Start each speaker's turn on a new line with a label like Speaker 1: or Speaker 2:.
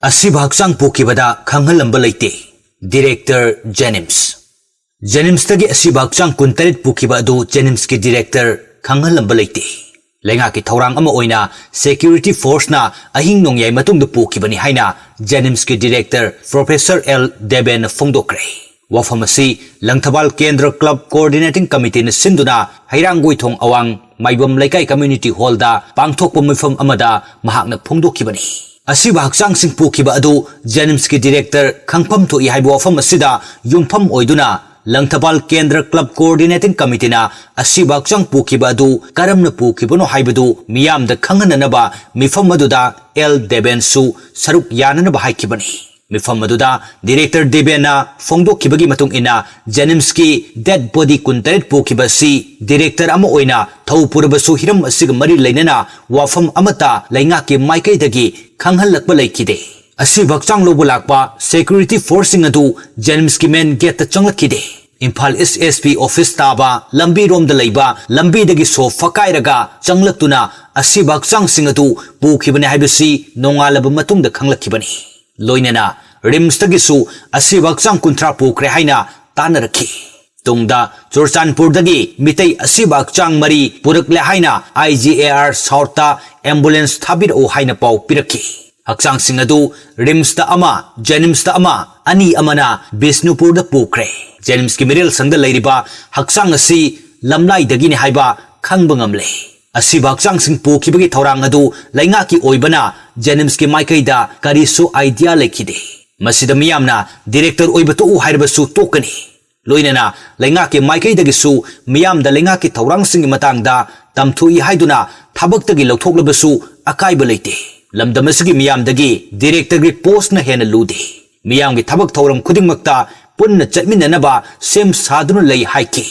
Speaker 1: Asiba hakchang pukhibada khanghallamba leite. Director JNIMS. JNIMS tagi asiba hakchang kuntarit pukhibadu JNIMS ki director khanghallamba leite. Lenga ki thaurang ama oina security force na ahing nongyai matungda pukhibani haina JNIMS ki director Professor L Deben Fongdokre. Wafamasi Langthabal Kendra Club Coordinating Committee na sinduna hairangoi thong awang maibam laikai community hall da pangthokpa mifam amada mahakna phongdokhibani. Asiba hakchang sing pukhibadu JNIMS ki director khangpham thoi haibo wafam asida yumpham oiduna Langthabal Kendra Club Coordinating Committee na asiba hakchang pukhibadu karamna pukhibano haibadu miyamda khanghananaba mifam aduda L Deben su saruk yananaba haikibani. Mifam aduda Director Debena Fongdokhibagi matung ina JNIMS ki dead body kuntarit pukhibasi Director ama oina thawpurabasu hiram asiga mari leinana wafam amata lainga ki maikai dagi khanghalakba laikide. Asiba hakchang lobu lakpa security forcing adu JNIMS ki main gate ta changlakide. Imphal East SP office taba lambi rom da leiba lambi dagi so fakairaga changlaktuna asiba hakchang sing adu pukhibani haibasi nongalaba matungda khanglakibani. Loinana JNIMS tagisu asiba hakchang kunthra pukre haina tanarakhi. Tungda Churchanpur dagi mitei asiba hakchang mari purakle haina IGAR South ambulance thabir o haina pau pirakhi. Hakchang sing adu JNIMS ta ama JNIMS ta ama ani amana Bisnupur da pukre. JNIMS ki miril sangda leiriba hakchang asi lamlai dagi ni haiba khangba ngamle. Asiba hakchang sing pukhibagi thaurang adu lainga ki oibana JNIMS ki maikaida karisu idea lekhide. Masida miyamna director oibatu u haibasu tokani. Loinana lainga ki maikaida gisu miyamda lainga ki thaurang sing matangda tamthui haiduna thabaktagi lawthoklabasu akaiba leite. Lamdamasigi miyamdagi director gi post na hena lude. Miyamgi thabak thauram khudingmakta punna chatminanaba sem saduna lei haiki.